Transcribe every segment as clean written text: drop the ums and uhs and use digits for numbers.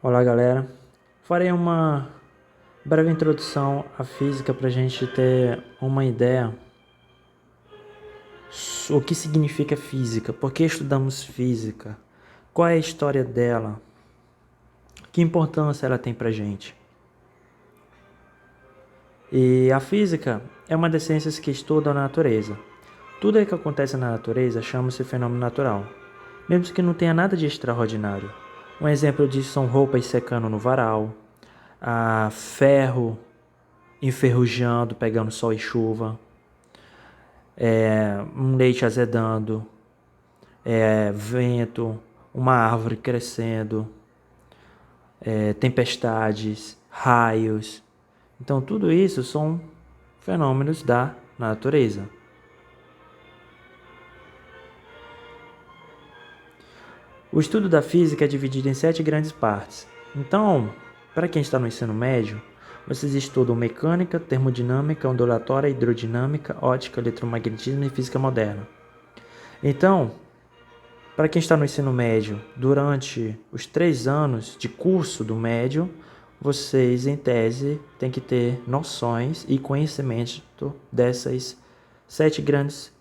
Olá, galera. Farei uma breve introdução à física para a gente ter uma ideia o que significa física, por que estudamos física, qual é a história dela, que importância ela tem para a gente. E a física é uma das ciências que estuda a natureza. Tudo o que acontece na natureza chama-se fenômeno natural, mesmo que não tenha nada de extraordinário. Um exemplo disso são roupas secando no varal, ferro enferrujando, pegando sol e chuva, um leite azedando, vento, uma árvore crescendo, tempestades, raios. Então, tudo isso são fenômenos da natureza. O estudo da física é dividido em 7 grandes partes. Então, para quem está no ensino médio, vocês estudam mecânica, termodinâmica, ondulatória, hidrodinâmica, ótica, eletromagnetismo e física moderna. Então, para quem está no ensino médio, durante os 3 anos de curso do médio, vocês, em tese, têm que ter noções e conhecimento dessas 7 grandes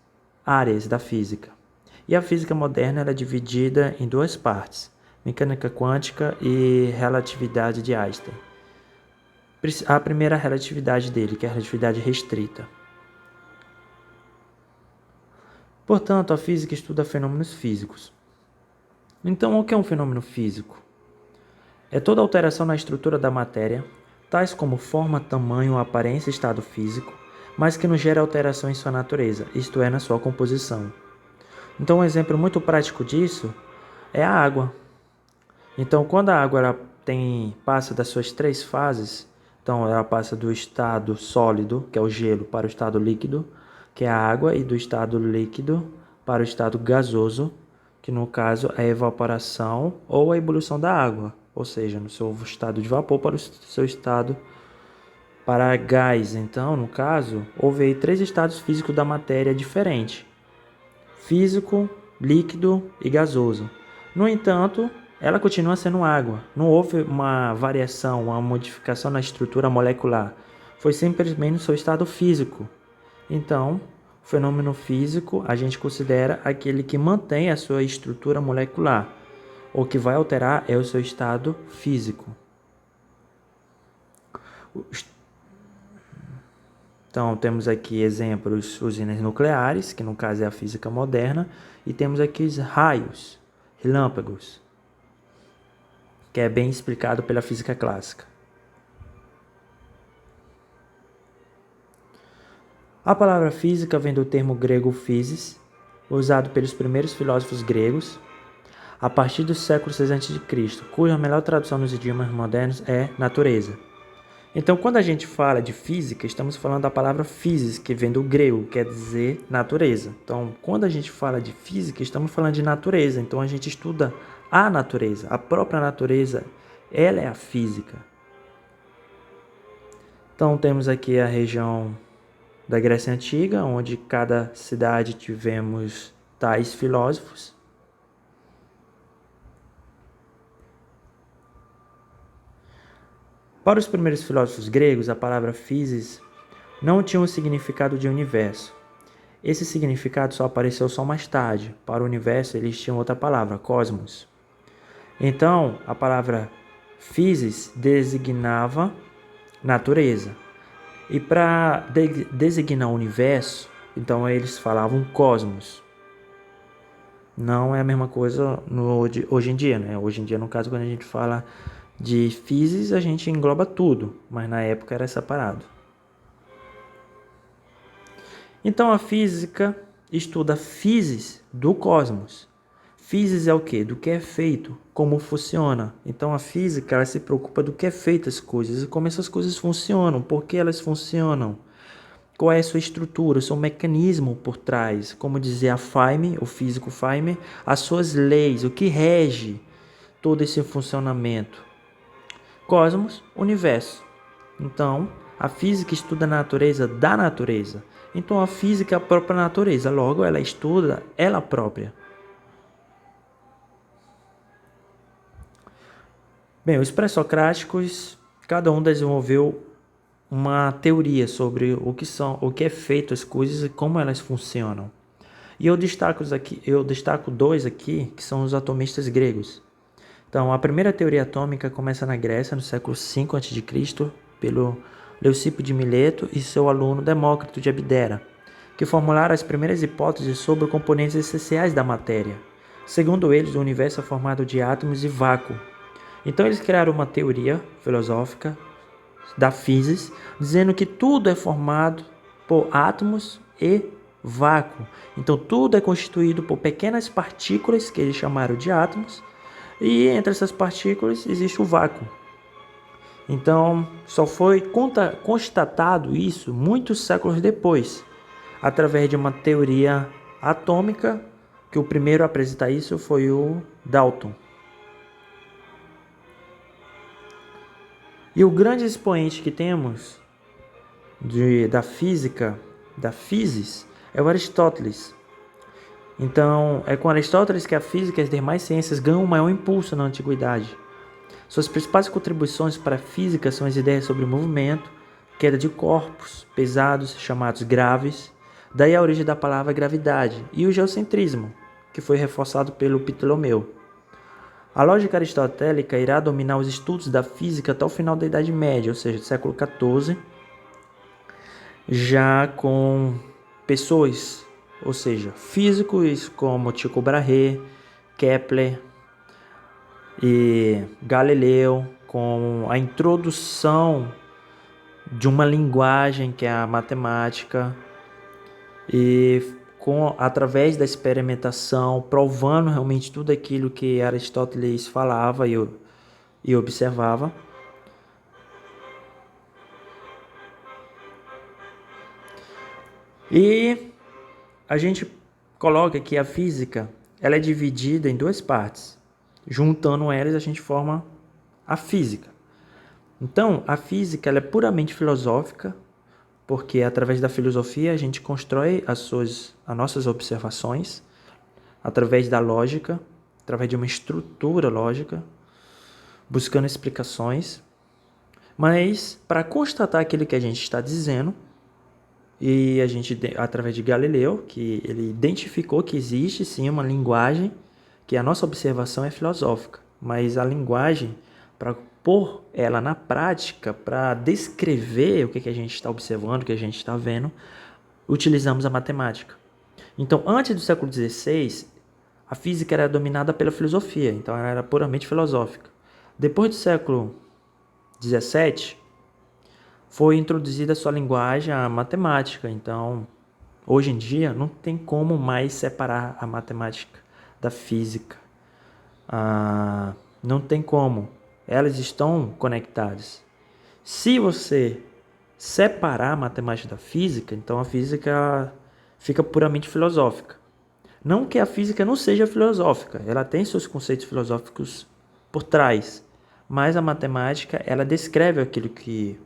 áreas da física. E a física moderna é dividida em 2 partes, mecânica quântica e relatividade de Einstein. A primeira relatividade dele, que é a relatividade restrita. Portanto, a física estuda fenômenos físicos. Então, o que é um fenômeno físico? É toda alteração na estrutura da matéria, tais como forma, tamanho, aparência e estado físico, mas que não gera alteração em sua natureza, isto é, na sua composição. Então, um exemplo muito prático disso é a água. Então, quando a água passa das suas 3 fases, então ela passa do estado sólido, que é o gelo, para o estado líquido, que é a água, e do estado líquido para o estado gasoso, que no caso é a evaporação ou a ebulição da água, ou seja, no seu estado de vapor para o seu estado para gás. Então, no caso, houve aí 3 estados físicos da matéria diferentes: físico, líquido e gasoso. No entanto, ela continua sendo água. Não houve uma variação, uma modificação na estrutura molecular. Foi simplesmente o seu estado físico. Então, o fenômeno físico a gente considera aquele que mantém a sua estrutura molecular. O que vai alterar é o seu estado físico. Então, temos aqui exemplos, usinas nucleares, que no caso é a física moderna, e temos aqui os raios, relâmpagos, que é bem explicado pela física clássica. A palavra física vem do termo grego physis, usado pelos primeiros filósofos gregos, a partir do século 6 a.C., cuja melhor tradução nos idiomas modernos é natureza. Então, quando a gente fala de física, estamos falando da palavra physis, que vem do grego, quer dizer natureza. Então, quando a gente fala de física, estamos falando de natureza. Então, a gente estuda a natureza, a própria natureza, ela é a física. Então, temos aqui a região da Grécia Antiga, onde cada cidade tivemos tais filósofos. Para os primeiros filósofos gregos, a palavra physis não tinha um significado de universo. Esse significado só apareceu mais tarde. Para o universo, eles tinham outra palavra, cosmos. Então, a palavra physis designava natureza. E para designar o universo, então eles falavam cosmos. Não é a mesma coisa hoje em dia, né? Hoje em dia, no caso, quando a gente fala de physis, a gente engloba tudo, mas na época era separado. Então a física estuda a physis do cosmos. Physis é o quê? Do que é feito, como funciona. Então a física ela se preocupa do que é feito as coisas e como essas coisas funcionam, por que elas funcionam, qual é a sua estrutura, o seu mecanismo por trás, como dizia a Feynman, o físico Feynman, as suas leis, o que rege todo esse funcionamento. Cosmos, universo. Então, a física estuda a natureza da natureza. Então, a física é a própria natureza, logo ela estuda ela própria. Bem, os pré-socráticos, cada um desenvolveu uma teoria sobre o que é feito as coisas e como elas funcionam. E eu destaco dois aqui, que são os atomistas gregos. Então, a primeira teoria atômica começa na Grécia, no século V a.C., pelo Leucipo de Mileto e seu aluno Demócrito de Abdera, que formularam as primeiras hipóteses sobre os componentes essenciais da matéria. Segundo eles, o universo é formado de átomos e vácuo. Então, eles criaram uma teoria filosófica da física, dizendo que tudo é formado por átomos e vácuo. Então, tudo é constituído por pequenas partículas, que eles chamaram de átomos, e entre essas partículas existe o vácuo. Então, só foi constatado isso muitos séculos depois, através de uma teoria atômica, que o primeiro a apresentar isso foi o Dalton. E o grande expoente que temos da física, da physis, é o Aristóteles. Então, é com Aristóteles que a física e as demais ciências ganham um maior impulso na antiguidade. Suas principais contribuições para a física são as ideias sobre movimento, queda de corpos pesados, chamados graves, daí a origem da palavra gravidade, e o geocentrismo, que foi reforçado pelo Ptolomeu. A lógica aristotélica irá dominar os estudos da física até o final da Idade Média, ou seja, do século XIV, já com pessoas, ou seja, físicos como Tycho Brahe, Kepler e Galileu, com a introdução de uma linguagem que é a matemática e através da experimentação, provando realmente tudo aquilo que Aristóteles falava e observava. E a gente coloca que a física ela é dividida em duas partes. Juntando elas, a gente forma a física. Então, a física ela é puramente filosófica, porque através da filosofia a gente constrói as nossas observações, através da lógica, através de uma estrutura lógica, buscando explicações. Mas, para constatar aquilo que a gente está dizendo, e a gente, através de Galileu, que ele identificou que existe sim uma linguagem, que a nossa observação é filosófica, mas a linguagem, para pôr ela na prática, para descrever o que a gente está observando, o que a gente está vendo, utilizamos a matemática. Então, antes do século XVI, a física era dominada pela filosofia, então ela era puramente filosófica. Depois do século XVII, foi introduzida a sua linguagem, a matemática. Então, hoje em dia, não tem como mais separar a matemática da física. Não tem como. Elas estão conectadas. Se você separar a matemática da física, então a física fica puramente filosófica. Não que a física não seja filosófica, ela tem seus conceitos filosóficos por trás, mas a matemática, ela descreve aquilo que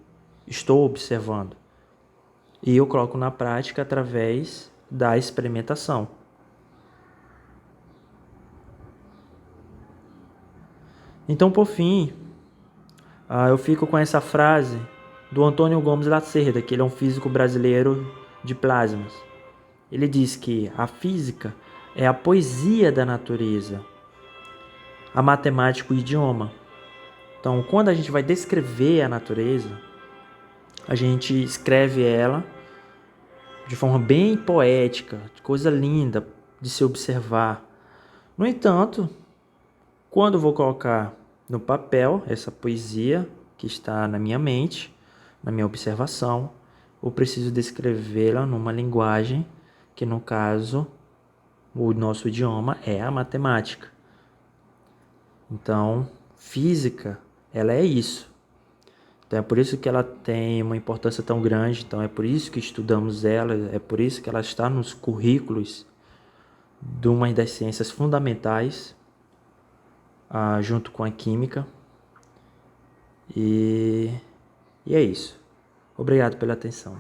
estou observando. E eu coloco na prática através da experimentação. Então, por fim, eu fico com essa frase do Antônio Gomes Lacerda, que ele é um físico brasileiro de plasmas. Ele diz que a física é a poesia da natureza, a matemática o idioma. Então, quando a gente vai descrever a natureza, a gente escreve ela de forma bem poética, coisa linda de se observar. No entanto, quando vou colocar no papel essa poesia que está na minha mente, na minha observação, eu preciso descrevê-la numa linguagem que, no caso, o nosso idioma é a matemática. Então, física, ela é isso. Então, é por isso que ela tem uma importância tão grande, então é por isso que estudamos ela, é por isso que ela está nos currículos de uma das ciências fundamentais, junto com a química. E é isso. Obrigado pela atenção.